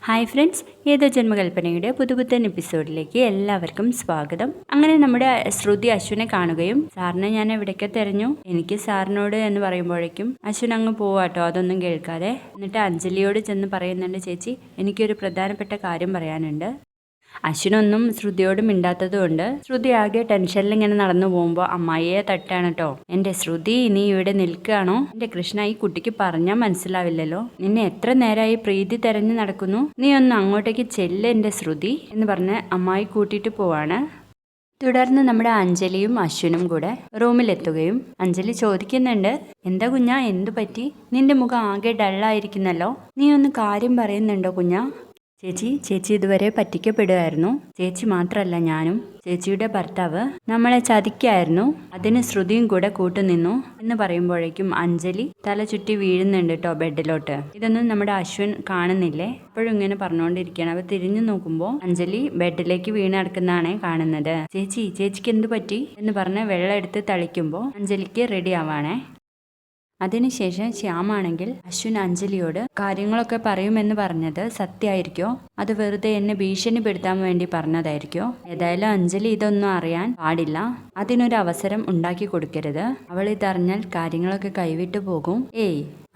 Hi friends, ഏതോ ജന്മകൽപ്പനയുടെ പുതുപുത്തൻ എപ്പിസോഡിലേക്ക് എല്ലാവർക്കും സ്വാഗതം. അങ്ങനെ നമ്മുടെ ശ്രുതി അശ്വിനെ കാണുകയും സാറിനെ ഞാൻ എവിടേക്ക് തിരഞ്ഞു, എനിക്ക് സാറിനോട് എന്ന് പറയുമ്പോഴേക്കും അശ്വിൻ അങ്ങ് പോവാട്ടോ, അതൊന്നും കേൾക്കാതെ. എന്നിട്ട് അഞ്ജലിയോട് ചെന്ന് പറയുന്നുണ്ട്, ചേച്ചി എനിക്കൊരു പ്രധാനപ്പെട്ട കാര്യം പറയാനുണ്ട്. അശ്വിനൊന്നും ശ്രുതിയോട് മിണ്ടാത്തതുകൊണ്ട് ശ്രുതി ആകെ ടെൻഷനിൽ ഇങ്ങനെ നടന്നു പോകുമ്പോൾ അമ്മായിയെ തട്ടാണ് കേട്ടോ. എന്റെ ശ്രുതി, നീ ഇവിടെ നിൽക്കുകയാണോ? എന്റെ കൃഷ്ണ, ഈ കുട്ടിക്ക് പറഞ്ഞാൽ മനസ്സിലാവില്ലല്ലോ. നിന്നെ എത്ര നേരമായി പ്രീതി തെരഞ്ഞു നടക്കുന്നു, നീ ഒന്ന് അങ്ങോട്ടേക്ക് ചെല്ല് എന്റെ ശ്രുതി എന്ന് പറഞ്ഞ് അമ്മായി കൂട്ടിയിട്ട് പോവാണ്. തുടർന്ന് നമ്മുടെ അഞ്ജലിയും അശ്വിനും കൂടെ റൂമിലെത്തുകയും അഞ്ജലി ചോദിക്കുന്നുണ്ട്, എന്താ കുഞ്ഞാ, എന്തു പറ്റി? നിന്റെ മുഖം ആകെ ഡള്ളായിരിക്കുന്നല്ലോ, നീ ഒന്ന് കാര്യം പറയുന്നുണ്ടോ കുഞ്ഞാ? ചേച്ചി ഇതുവരെ പറ്റിക്കപ്പെടുമായിരുന്നു. ചേച്ചി മാത്രമല്ല, ഞാനും ചേച്ചിയുടെ ഭർത്താവ് നമ്മളെ ചതിക്കായിരുന്നു, അതിന് ശ്രുതിയും കൂടെ കൂട്ടുനിന്നു എന്ന് പറയുമ്പോഴേക്കും അഞ്ജലി തല ചുറ്റി വീഴുന്നുണ്ട് കേട്ടോ ബെഡിലോട്ട്. ഇതൊന്നും നമ്മുടെ അശ്വിൻ കാണുന്നില്ലേ, എപ്പോഴും ഇങ്ങനെ പറഞ്ഞുകൊണ്ടിരിക്കുകയാണ്. അവ തിരിഞ്ഞു നോക്കുമ്പോൾ അഞ്ജലി ബെഡിലേക്ക് വീണ് കിടക്കുന്നതാണ് കാണുന്നത്. ചേച്ചിക്ക് എന്ത് പറ്റി എന്ന് പറഞ്ഞ് വെള്ളം എടുത്ത് തളിക്കുമ്പോൾ അഞ്ജലിക്ക് റെഡി ആവാണേ. അതിനുശേഷം ശ്യാമാണെങ്കിൽ അശ്വിൻ അഞ്ജലിയോട് കാര്യങ്ങളൊക്കെ പറയുമെന്ന് പറഞ്ഞത് സത്യമായിരിക്കോ, അത് വെറുതെ എന്നെ ഭീഷണിപ്പെടുത്താൻ വേണ്ടി പറഞ്ഞതായിരിക്കോ? ഏതായാലും അഞ്ജലി ഇതൊന്നും അറിയാൻ പാടില്ല, അതിനൊരു അവസരം ഉണ്ടാക്കി കൊടുക്കരുത്. അവൾ ഇതറിഞ്ഞാൽ കാര്യങ്ങളൊക്കെ കൈവിട്ടു പോകും.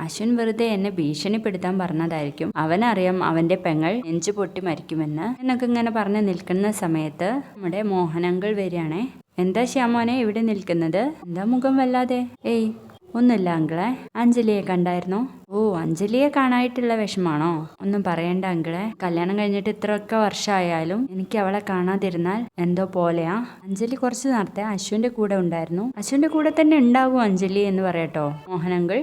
അശ്വിൻ വെറുതെ എന്നെ ഭീഷണിപ്പെടുത്താൻ പറഞ്ഞതായിരിക്കും, അവനറിയാം അവന്റെ പെങ്ങൾ നെഞ്ചു പൊട്ടി മരിക്കുമെന്ന് എന്നൊക്കെ ഇങ്ങനെ പറഞ്ഞ് നിൽക്കുന്ന സമയത്ത് നമ്മുടെ മോഹനങ്കൾ വരികയാണേ. എന്താ ശ്യാമോനെ ഇവിടെ നിൽക്കുന്നത്? എന്താ മുഖം വല്ലാതെ? ഒന്നുമില്ല അങ്കിളെ, അഞ്ജലിയെ കണ്ടായിരുന്നോ? അഞ്ജലിയെ കാണായിട്ടുള്ള വിഷമാണോ? ഒന്നും പറയണ്ട അങ്കിളെ, കല്യാണം കഴിഞ്ഞിട്ട് ഇത്രയൊക്കെ വർഷമായാലും എനിക്ക് അവളെ കാണാതിരുന്നാൽ എന്തോ പോലെയാ. അഞ്ജലി കുറച്ച് നേരത്തെ അശ്വിന്റെ കൂടെ ഉണ്ടായിരുന്നു, അശ്വിന്റെ കൂടെ തന്നെ ഉണ്ടാകും അഞ്ജലി എന്ന് പറയട്ടോ മോഹനങ്കിൾ.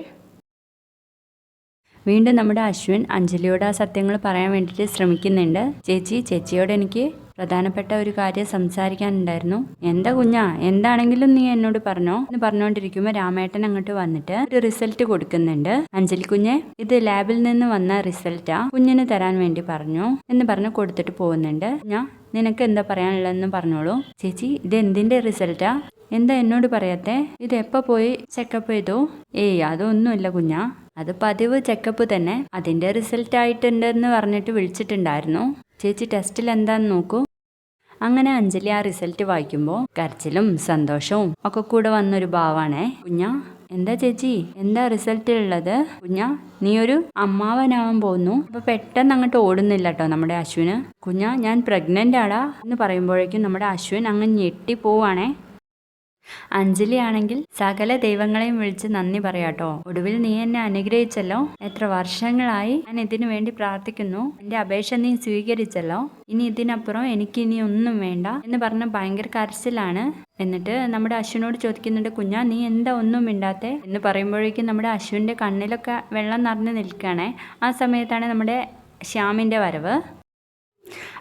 വീണ്ടും നമ്മുടെ അശ്വിൻ അഞ്ജലിയോട് ആ സത്യങ്ങൾ പറയാൻ വേണ്ടിയിട്ട് ശ്രമിക്കുന്നുണ്ട്. ചേച്ചിയോട് എനിക്ക് പ്രധാനപ്പെട്ട ഒരു കാര്യം സംസാരിക്കാനുണ്ടായിരുന്നു. എന്താ കുഞ്ഞാ, എന്താണെങ്കിലും നീ എന്നോട് പറഞ്ഞോ എന്ന് പറഞ്ഞുകൊണ്ടിരിക്കുമ്പോൾ രാമേട്ടൻ അങ്ങോട്ട് വന്നിട്ട് ഒരു റിസൾട്ട് കൊടുക്കുന്നുണ്ട്. അഞ്ജലി കുഞ്ഞെ, ഇത് ലാബിൽ നിന്ന് വന്ന റിസൾട്ടാ, കുഞ്ഞിന് തരാൻ വേണ്ടി പറഞ്ഞു എന്ന് പറഞ്ഞ് കൊടുത്തിട്ട് പോകുന്നുണ്ട്. നിനക്ക് എന്താ പറയാനുള്ളതെന്ന് പറഞ്ഞോളൂ. ചേച്ചി, ഇത് എന്തിന്റെ റിസൾട്ടാ? എന്താ എന്നോട് പറയാത്തെ? ഇത് എപ്പോ പോയി ചെക്കപ്പ് ചെയ്തു? അതൊന്നുമില്ല കുഞ്ഞാ, അത് പതിവ് ചെക്കപ്പ് തന്നെ, അതിന്റെ റിസൾട്ട് ആയിട്ടുണ്ടെന്ന് പറഞ്ഞിട്ട് വിളിച്ചിട്ടുണ്ടായിരുന്നു. ചേച്ചി ടെസ്റ്റിൽ എന്താന്ന് നോക്കൂ. അങ്ങനെ അഞ്ജലി ആ റിസൾട്ട് വായിക്കുമ്പോൾ കരച്ചിലും സന്തോഷവും ഒക്കെ കൂടെ വന്നൊരു ഭാവാണേ. കുഞ്ഞാ, എന്താ ചേച്ചി, എന്താ റിസൾട്ടിലുള്ളത്? കുഞ്ഞാ, നീ ഒരു അമ്മാവനാവാൻ പോകുന്നു. അപ്പൊ പെട്ടെന്ന് അങ്ങോട്ട് ഓടുന്നില്ല കേട്ടോ നമ്മുടെ അശ്വിന്. കുഞ്ഞാ, ഞാൻ പ്രഗ്നന്റ് ആടാ എന്ന് പറയുമ്പോഴേക്കും നമ്മുടെ അശ്വിൻ അങ്ങ് ഞെട്ടിപ്പോവാണേ. അഞ്ജലി ആണെങ്കിൽ സകല ദൈവങ്ങളെയും വിളിച്ച് നന്ദി പറയാട്ടോ. ഒടുവിൽ നീ എന്നെ അനുഗ്രഹിച്ചല്ലോ, എത്ര വർഷങ്ങളായി ഞാൻ ഇതിനു വേണ്ടി പ്രാർത്ഥിക്കുന്നു, എന്റെ അപേക്ഷ നീ സ്വീകരിച്ചല്ലോ, ഇനി ഇതിനപ്പുറം എനിക്ക് ഇനി ഒന്നും വേണ്ട എന്ന് പറഞ്ഞ ഭയങ്കര കരച്ചിലാണ്. എന്നിട്ട് നമ്മുടെ അശ്വിനോട് ചോദിക്കുന്നുണ്ട്, കുഞ്ഞാ നീ എന്താ ഒന്നും മിണ്ടാത്തെ എന്ന് പറയുമ്പോഴേക്കും നമ്മുടെ അശ്വിന്റെ കണ്ണിലൊക്കെ വെള്ളം നിറഞ്ഞു നിൽക്കുകയാണേ. ആ സമയത്താണ് നമ്മുടെ ശ്യാമിന്റെ വരവ്.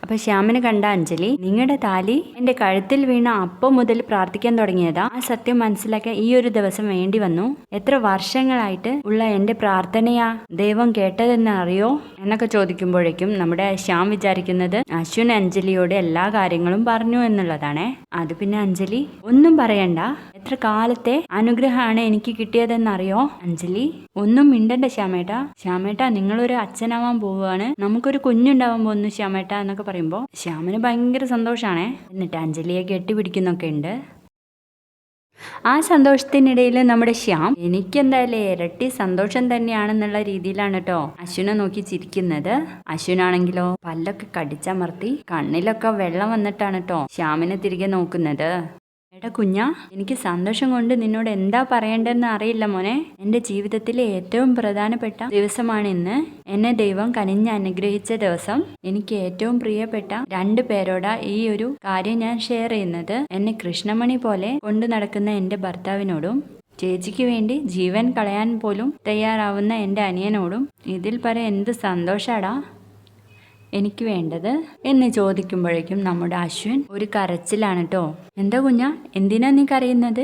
അപ്പൊ ശ്യാമിനെ കണ്ട അഞ്ജലി, നിങ്ങളുടെ താലി എന്റെ കഴുത്തിൽ വീണ അപ്പം മുതൽ പ്രാർത്ഥിക്കാൻ തുടങ്ങിയതാ, ആ സത്യം മനസ്സിലാക്കാൻ ഈ ഒരു ദിവസം വേണ്ടി വന്നു. എത്ര വർഷങ്ങളായിട്ട് ഉള്ള എന്റെ പ്രാർത്ഥനയാ ദൈവം കേട്ടതെന്ന് അറിയോ എന്നൊക്കെ ചോദിക്കുമ്പോഴേക്കും നമ്മുടെ ശ്യാം വിചാരിക്കുന്നത് അശ്വിൻ അഞ്ജലിയോട് എല്ലാ കാര്യങ്ങളും പറഞ്ഞു എന്നുള്ളതാണേ. അത് പിന്നെ അഞ്ജലി ഒന്നും പറയണ്ട, എത്ര കാലത്തെ അനുഗ്രഹമാണ് എനിക്ക് കിട്ടിയതെന്നറിയോ? അഞ്ജലി ഒന്നും മിണ്ടണ്ട ശ്യാമേട്ടാ, നിങ്ങളൊരു അച്ഛനാവാൻ പോവുകയാണ്, നമുക്കൊരു കുഞ്ഞുണ്ടാവാൻ പോകുന്നു ശ്യാമേട്ട എന്നൊക്കെ പറയുമ്പോൾ ശ്യാമിന് ഭയങ്കര സന്തോഷാണേ. എന്നിട്ട് അഞ്ജലിയെ കെട്ടിപ്പിടിക്കുന്നൊക്കെ ഉണ്ട്. ആ സന്തോഷത്തിനിടയിൽ നമ്മുടെ ശ്യാം എനിക്കെന്തായാലും ഇരട്ടി സന്തോഷം തന്നെയാണെന്നുള്ള രീതിയിലാണ് കേട്ടോ അശ്വിനെ നോക്കി ചിരിക്കുന്നത്. അശ്വിനാണെങ്കിലോ പല്ലൊക്കെ കടിച്ചമർത്തി കണ്ണിലൊക്കെ വെള്ളം വന്നിട്ടാണ് കേട്ടോ ശ്യാമിനെ തിരികെ നോക്കുന്നത്. എടാ കുഞ്ഞാ, എനിക്ക് സന്തോഷം കൊണ്ട് നിന്നോട് എന്താ പറയേണ്ടതെന്ന് അറിയില്ല മോനെ. എന്റെ ജീവിതത്തിലെ ഏറ്റവും പ്രധാനപ്പെട്ട ദിവസമാണ് ഇന്ന്. എന്നെ ദൈവം കനിഞ്ഞ് അനുഗ്രഹിച്ച ദിവസം. എനിക്ക് ഏറ്റവും പ്രിയപ്പെട്ട 2 പേരോടാ ഈ ഒരു കാര്യം ഞാൻ ഷെയർ ചെയ്യുന്നത്. എന്നെ കൃഷ്ണമണി പോലെ കൊണ്ടു നടക്കുന്ന എന്റെ ഭർത്താവിനോടും ചേച്ചിക്ക് വേണ്ടി ജീവൻ കളയാൻ പോലും തയ്യാറാവുന്ന എന്റെ അനിയനോടും ഇതിൽ പരം എന്ത് സന്തോഷാടാ എനിക്ക് വേണ്ടത് എന്ന് ചോദിക്കുമ്പോഴേക്കും നമ്മുടെ അശ്വിൻ ഒരു കരച്ചിലാണ് കേട്ടോ. എന്താ കുഞ്ഞാ, എന്തിനാ നീ കരയുന്നത്?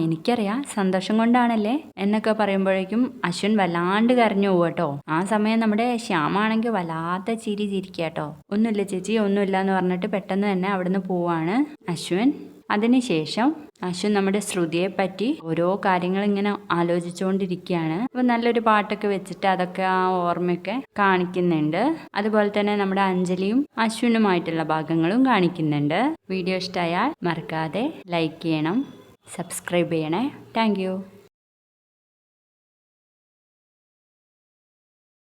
എനിക്കറിയാം, സന്തോഷം കൊണ്ടാണല്ലേ എന്നൊക്കെ പറയുമ്പോഴേക്കും അശ്വിൻ വല്ലാണ്ട് കരഞ്ഞു പോവാട്ടോ. ആ സമയം നമ്മുടെ ശ്യാമാണെങ്കിൽ വല്ലാത്ത ചിരി ചിരിക്കാട്ടോ. ഒന്നുമില്ല ചേച്ചി, ഒന്നുമില്ല എന്ന് പറഞ്ഞിട്ട് പെട്ടെന്ന് തന്നെ അവിടുന്ന് പോവാണ് അശ്വിൻ. അതിനുശേഷം അശ്വിൻ നമ്മുടെ ശ്രുതിയെ പറ്റി ഓരോ കാര്യങ്ങൾ ഇങ്ങനെ ആലോചിച്ചുകൊണ്ടിരിക്കുകയാണ്. അപ്പൊ നല്ലൊരു പാട്ടൊക്കെ വെച്ചിട്ട് അതൊക്കെ ആ ഓർമ്മയൊക്കെ കാണിക്കുന്നുണ്ട്. അതുപോലെ തന്നെ നമ്മുടെ അഞ്ജലിയും അശ്വിനുമായിട്ടുള്ള ഭാഗങ്ങളും കാണിക്കുന്നുണ്ട്. വീഡിയോ ഇഷ്ടമായാൽ മറക്കാതെ ലൈക്ക് ചെയ്യണം, സബ്സ്ക്രൈബ് ചെയ്യണേ. താങ്ക്